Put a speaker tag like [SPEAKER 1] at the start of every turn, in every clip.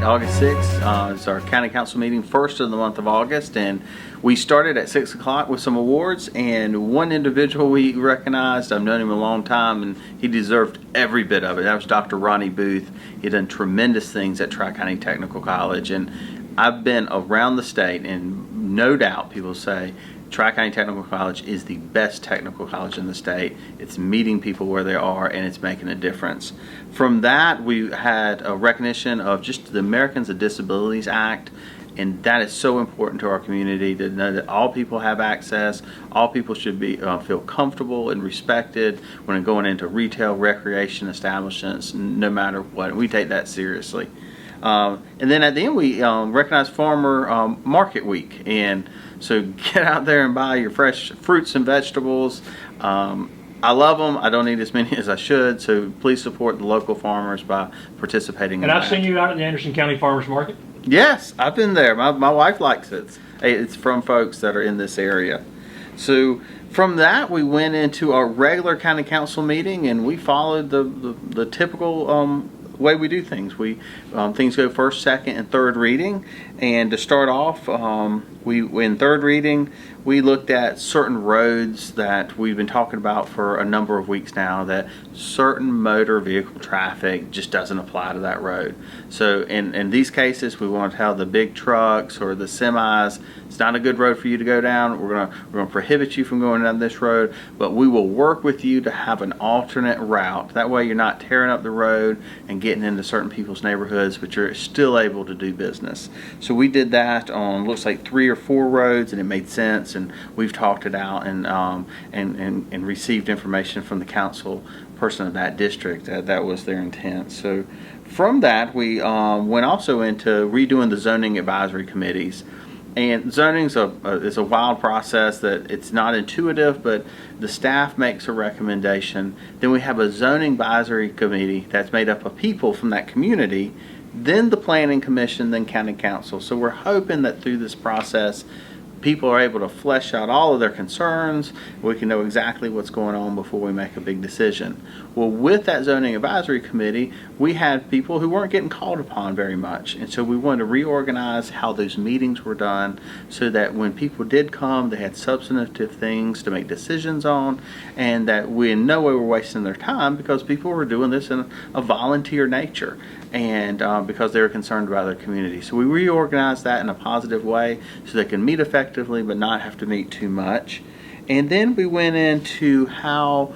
[SPEAKER 1] date, August 6th, is our county council meeting, first of the month of August, and we started at 6 o'clock with some awards, and one individual we recognized, I've known him a long time, and he deserved every bit of it. That was Dr. Ronnie Booth. He done tremendous things at Tri-County Technical College, and I've been around the state, and no doubt people say Tri-County Technical College is the best technical college in the state. It's meeting people where they are, and it's making a difference. From that, we had a recognition of just the Americans with Disabilities Act, and that is so important to our community, to know that all people have access, all people should be feel comfortable and respected when they're going into retail, recreation establishments, no matter what. We take that seriously. And then at the end, we recognize Farmer Market Week, and so get out there and buy your fresh fruits and vegetables. I love them. I don't eat as many as I should, so please support the local farmers by participating in that.
[SPEAKER 2] And I've seen you out at the Anderson County Farmers Market.
[SPEAKER 1] Yes, I've been there. My wife likes it. It's from folks that are in this area. So from that, we went into our regular county council meeting, and we followed the typical way we do things. Things go first, second, and third reading. And to start off, in third reading, we looked at certain roads that we've been talking about for a number of weeks now, that certain motor vehicle traffic just doesn't apply to that road. So in these cases, we want to tell the big trucks or the semis, it's not a good road for you to go down. We're gonna prohibit you from going down this road, but we will work with you to have an alternate route. That way you're not tearing up the road and getting into certain people's neighborhoods, but you're still able to do business. So we did that on, looks like 3 or 4 roads, and it made sense, and we've talked it out and received information from the council person of that district that was their intent. So from that, we went also into redoing the zoning advisory committees. And zoning is a wild process that it's not intuitive, but the staff makes a recommendation. Then we have a zoning advisory committee that's made up of people from that community, then the planning commission, then county council. So we're hoping that through this process, people are able to flesh out all of their concerns. We can know exactly what's going on before we make a big decision. Well, with that zoning advisory committee, we had people who weren't getting called upon very much, and so we wanted to reorganize how those meetings were done so that when people did come, they had substantive things to make decisions on, and that we in no way were wasting their time, because people were doing this in a volunteer nature, and because they were concerned about their community. So we reorganized that in a positive way so they can meet effectively but not have to meet too much. And then we went into how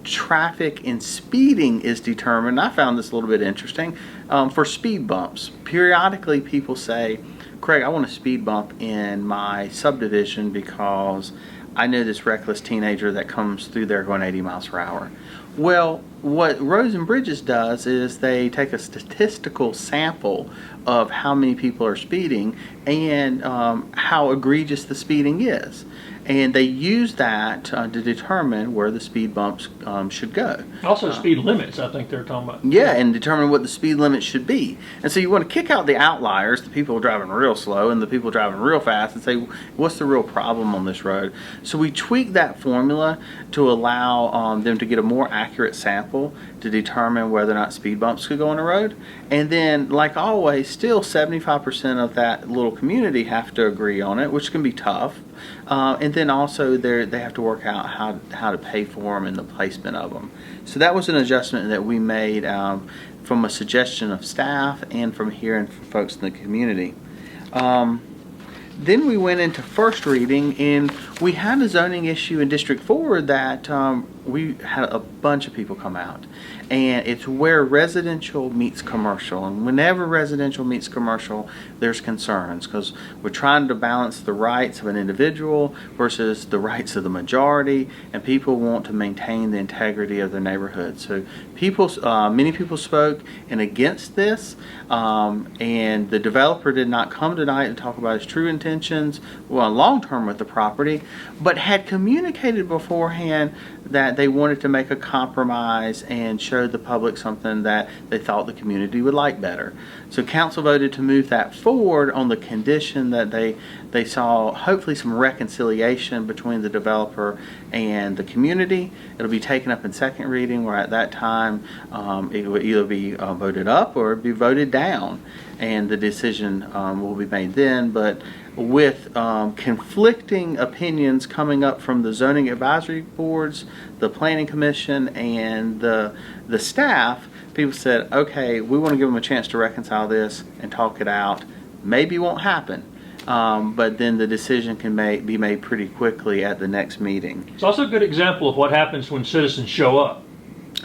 [SPEAKER 1] traffic and speeding is determined. I found this a little bit interesting. For speed bumps, periodically people say, Craig, I want a speed bump in my subdivision because I know this reckless teenager that comes through there going 80 miles per hour. Well, what Roads and Bridges does is they take a statistical sample of how many people are speeding and how egregious the speeding is. And they use that to determine where the speed bumps should go.
[SPEAKER 2] Also speed limits, I think they're talking about.
[SPEAKER 1] Yeah, and determine what the speed limit should be. And so you want to kick out the outliers, the people driving real slow and the people driving real fast, and say, what's the real problem on this road? So we tweaked that formula to allow them to get a more accurate sample to determine whether or not speed bumps could go on the road. And then, like always, still 75% of that little community have to agree on it, which can be tough. And then also they have to work out how to pay for them and the placement of them. So that was an adjustment that we made from a suggestion of staff and from hearing from folks in the community. Then we went into first reading, and we had a zoning issue in District 4 that we had a bunch of people come out. And it's where residential meets commercial. And whenever residential meets commercial, there's concerns, because we're trying to balance the rights of an individual versus the rights of the majority, and people want to maintain the integrity of their neighborhood. So many people spoke and against this, and the developer did not come tonight and talk about his true intentions, well, long term with the property, but had communicated beforehand that they wanted to make a compromise and show the public something that they thought the community would like better. So council voted to move that forward on the condition that They saw hopefully some reconciliation between the developer and the community. It'll be taken up in second reading, where at that time it will either be voted up or be voted down, and the decision will be made then. But with conflicting opinions coming up from the zoning advisory boards, the planning commission, and the staff, people said, okay, we want to give them a chance to reconcile this and talk it out. Maybe it won't happen, but then the decision can be made pretty quickly at the next meeting.
[SPEAKER 2] It's also a good example of what happens when citizens show up.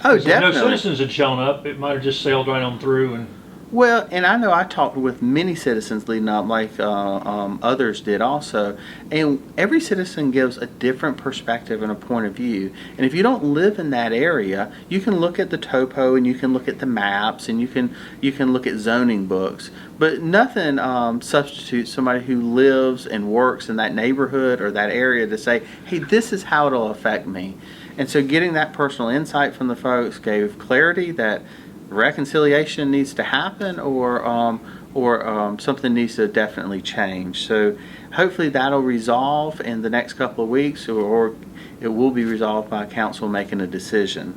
[SPEAKER 1] Oh,
[SPEAKER 2] If no
[SPEAKER 1] definitely.
[SPEAKER 2] citizens had shown up, it might have just sailed right on through. And
[SPEAKER 1] Well, and I know I talked with many citizens leading up, like others did also, and every citizen gives a different perspective and a point of view. And if you don't live in that area, you can look at the topo and you can look at the maps and you can look at zoning books, but nothing substitutes somebody who lives and works in that neighborhood or that area to say, hey, this is how it'll affect me. And so getting that personal insight from the folks gave clarity that reconciliation needs to happen, or something needs to definitely change. So hopefully that'll resolve in the next couple of weeks, or it will be resolved by council making a decision.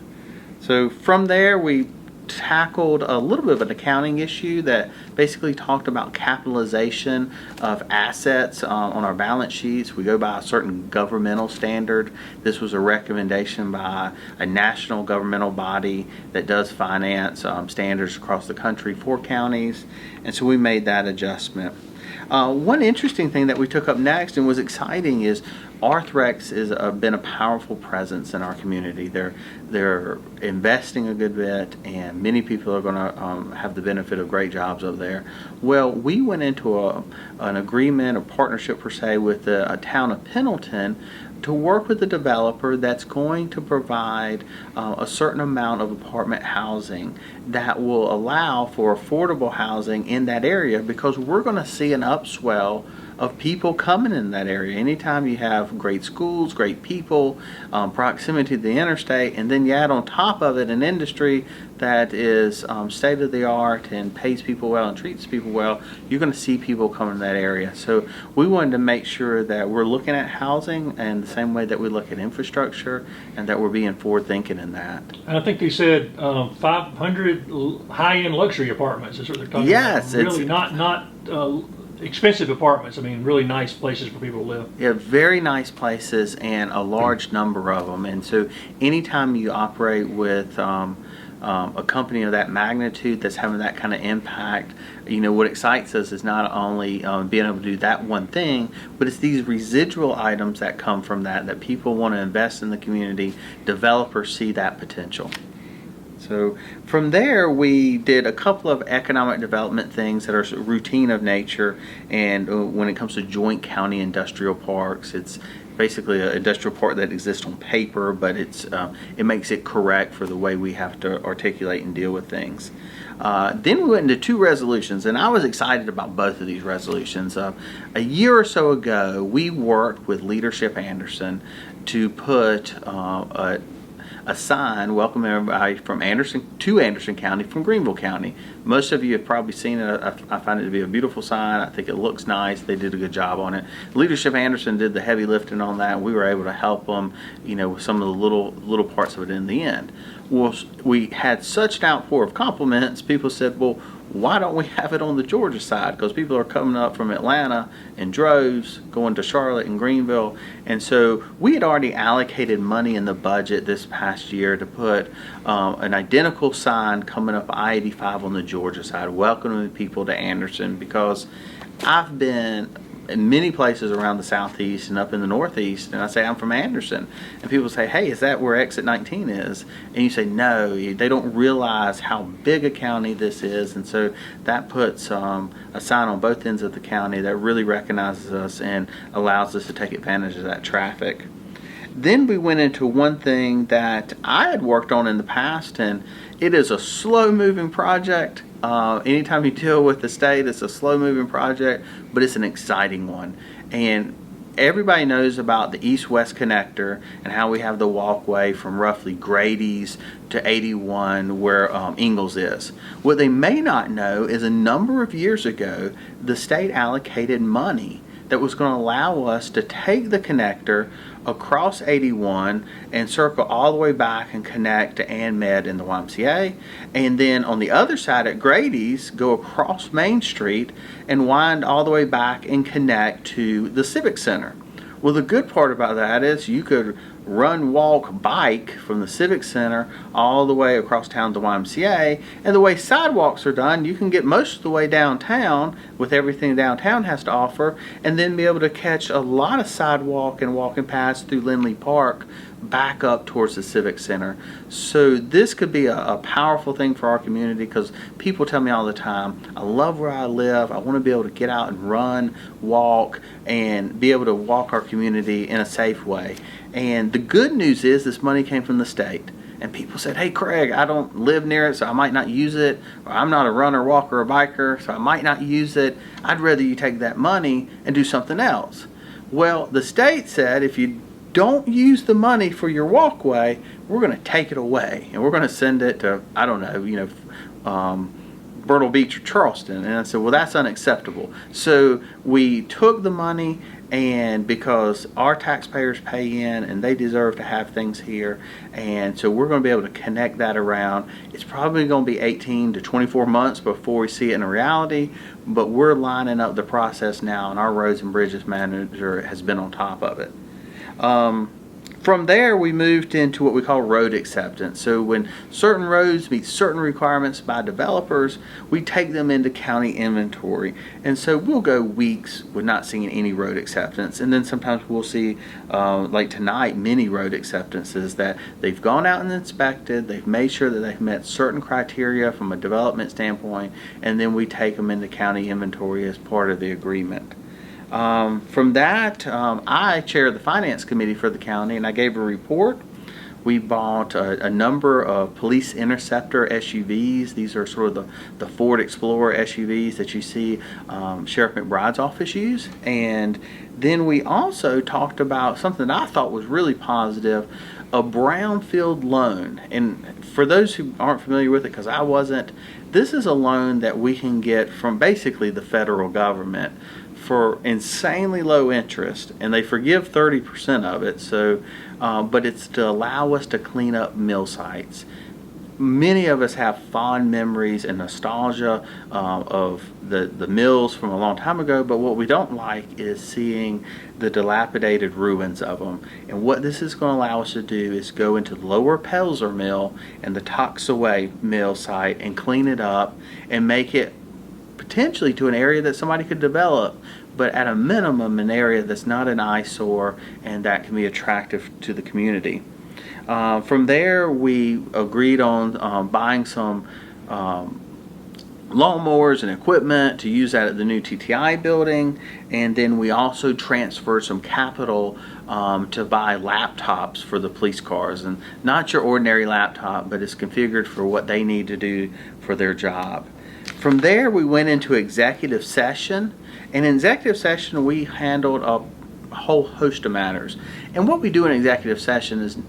[SPEAKER 1] So from there, we tackled a little bit of an accounting issue that basically talked about capitalization of assets on our balance sheets. We go by a certain governmental standard. This was a recommendation by a national governmental body that does finance standards across the country for counties, and so we made that adjustment. One interesting thing that we took up next and was exciting is Arthrex has been a powerful presence in our community. They're investing a good bit, and many people are going to have the benefit of great jobs up there. Well, we went into an agreement, a partnership per se, with the town of Pendleton to work with the developer that's going to provide a certain amount of apartment housing that will allow for affordable housing in that area, because we're going to see an upswell of people coming in that area. Anytime you have great schools, great people, proximity to the interstate, and then you add on top of it an industry that is state of the art and pays people well and treats people well, you're going to see people come in that area. So we wanted to make sure that we're looking at housing in the same way that we look at infrastructure, and that we're being forward thinking in that.
[SPEAKER 2] I think they said 500 high-end luxury apartments is what they're talking
[SPEAKER 1] Yes,
[SPEAKER 2] about. Really not expensive apartments. I mean, really nice places for people to live.
[SPEAKER 1] Yeah, very nice places and a large number of them. And so anytime you operate with a company of that magnitude that's having that kind of impact, what excites us is not only being able to do that one thing, but it's these residual items that come from that people want to invest in the community. Developers see that potential. So from there, we did a couple of economic development things that are routine of nature. And when it comes to joint county industrial parks, it's basically an industrial park that exists on paper, but it makes it correct for the way we have to articulate and deal with things. Then we went into 2 resolutions, and I was excited about both of these resolutions. A year or so ago, we worked with Leadership Anderson to put a sign welcoming everybody from Anderson County from Greenville County. Most of you have probably seen it. I find it to be a beautiful sign. I think it looks nice. They did a good job on it. Leadership Anderson did the heavy lifting on that. We were able to help them, with some of the little parts of it in the end. Well, we had such an outpour of compliments. People said, well, why don't we have it on the Georgia side? Because people are coming up from Atlanta in droves, going to Charlotte and Greenville. And so we had already allocated money in the budget this past year to put an identical sign coming up I-85 on the Georgia side, welcoming people to Anderson, because I've been in many places around the southeast and up in the northeast, and I say I'm from Anderson, and people say, hey, is that where exit 19 is? And you say no, they don't realize how big a county this is. And so that puts a sign on both ends of the county that really recognizes us and allows us to take advantage of that traffic. Then we went into one thing that I had worked on in the past, and it is a slow-moving project. Anytime you deal with the state, it's a slow-moving project, but it's an exciting one. And everybody knows about the east-west connector and how we have the walkway from roughly Grady's to 81 where Ingalls is. What they may not know is a number of years ago, the state allocated money that was going to allow us to take the connector across 81 and circle all the way back and connect to Ann Med in the YMCA, and then on the other side at Grady's go across Main Street and wind all the way back and connect to the Civic Center. Well, the good part about that is you could run, walk, bike from the Civic Center all the way across town to YMCA, and the way sidewalks are done, you can get most of the way downtown with everything downtown has to offer, and then be able to catch a lot of sidewalk and walking paths through Lindley Park back up towards the Civic Center. So this could be a powerful thing for our community, because people tell me all the time, I love where I live, I want to be able to get out and run, walk, and be able to walk our community in a safe way. And the good news is this money came from the state. And people said, hey Craig, I don't live near it, so I might not use it, or I'm not a runner, walker, or biker, so I might not use it. I'd rather you take that money and do something else. Well, the state said if you don't use the money for your walkway, we're going to take it away, and we're going to send it to, I don't know, Myrtle Beach or Charleston. And I said, well, that's unacceptable. So we took the money, and because our taxpayers pay in and they deserve to have things here, and so we're going to be able to connect that around. It's probably going to be 18 to 24 months before we see it in reality, but we're lining up the process now, and our roads and bridges manager has been on top of it. From there, we moved into what we call road acceptance. So when certain roads meet certain requirements by developers, we take them into county inventory. And so we'll go weeks with not seeing any road acceptance. And then sometimes we'll see, like tonight, many road acceptances that they've gone out and inspected, they've made sure that they've met certain criteria from a development standpoint, and then we take them into county inventory as part of the agreement. From that, I chair the finance committee for the county, and I gave a report. We bought a number of police interceptor SUVs. These are sort of the Ford Explorer SUVs that you see Sheriff McBride's office use. And then we also talked about something that I thought was really positive, a brownfield loan. And for those who aren't familiar with it, because I wasn't, this is a loan that we can get from basically the federal government for insanely low interest, and they forgive 30% of it. So, but it's to allow us to clean up mill sites. Many of us have fond memories and nostalgia of the mills from a long time ago, but what we don't like is seeing the dilapidated ruins of them. And what this is going to allow us to do is go into the Lower Pelzer Mill and the Toxaway Mill site and clean it up and make it potentially to an area that somebody could develop, but at a minimum an area that's not an eyesore and that can be attractive to the community. From there, we agreed on buying some lawnmowers and equipment to use that at the new TTI building, and then we also transferred some capital to buy laptops for the police cars, and not your ordinary laptop, but it's configured for what they need to do for their job. From there, we went into executive session, and in executive session we handled a whole host of matters. And what we do in executive session is,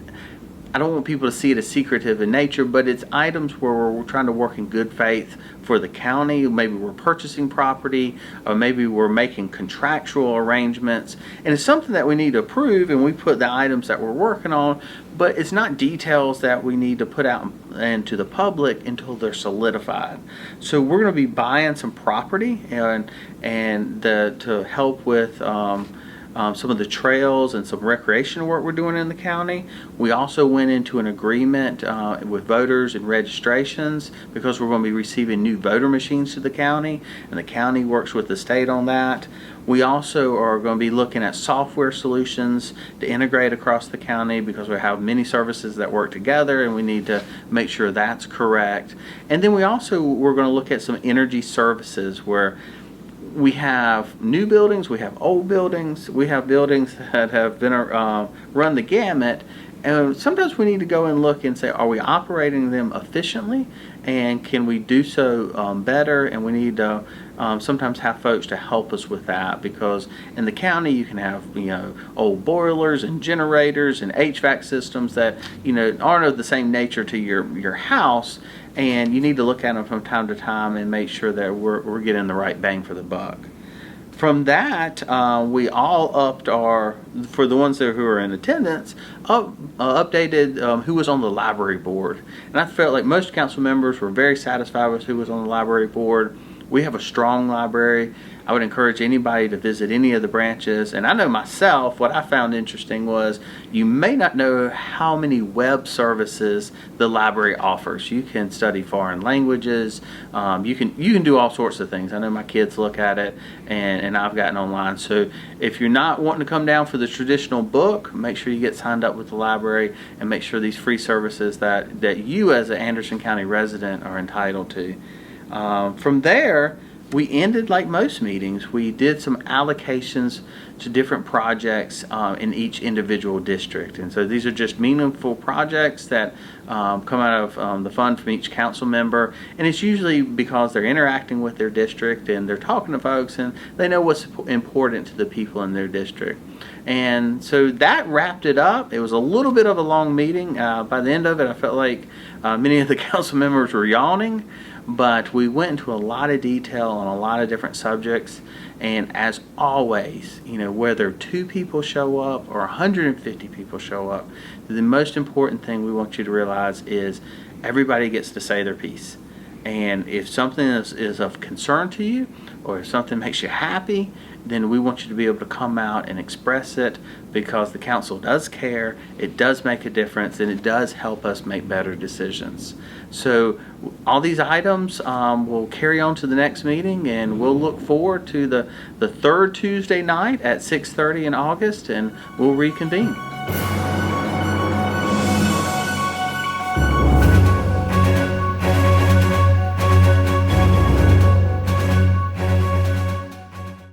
[SPEAKER 1] I don't want people to see it as secretive in nature, but it's items where we're trying to work in good faith for the county. Maybe we're purchasing property, or maybe we're making contractual arrangements, and it's something that we need to approve, and we put the items that we're working on, but it's not details that we need to put out into the public until they're solidified. So we're going to be buying some property to help with some of the trails and some recreation work we're doing in the county. We also went into an agreement with voters and registrations, because we're going to be receiving new voter machines to the county, and the county works with the state on that. We also are going to be looking at software solutions to integrate across the county, because we have many services that work together and we need to make sure that's correct. And then we're going to look at some energy services, where we have new buildings, we have old buildings, we have buildings that have been run the gamut, and sometimes we need to go and look and say, are we operating them efficiently, and can we do so better? And we need to sometimes have folks to help us with that, because in the county you can have old boilers and generators and HVAC systems that aren't of the same nature to your house, and you need to look at them from time to time and make sure that we're getting the right bang for the buck. From that, we all upped our, for the ones who are in attendance, updated who was on the library board. And I felt like most council members were very satisfied with who was on the library board. We have a strong library. I would encourage anybody to visit any of the branches. And I know myself, what I found interesting was you may not know how many web services the library offers. You can study foreign languages. You can do all sorts of things. I know my kids look at it, and I've gotten online. So if you're not wanting to come down for the traditional book, make sure you get signed up with the library and make sure these free services that you as an Anderson County resident are entitled to. From there, we ended like most meetings. We did some allocations to different projects in each individual district. And so these are just meaningful projects that come out of the fund from each council member. And it's usually because they're interacting with their district and they're talking to folks and they know what's important to the people in their district. And so that wrapped it up. It was a little bit of a long meeting. By the end of it, I felt like many of the council members were yawning. But we went into a lot of detail on a lot of different subjects, and as always, whether 2 people show up or 150 people show up, the most important thing we want you to realize is everybody gets to say their piece. And if something is of concern to you, or if something makes you happy, then we want you to be able to come out and express it, because the council does care, it does make a difference, and it does help us make better decisions. So all these items will carry on to the next meeting, and we'll look forward to the third Tuesday night at 6:30 in August, and we'll reconvene.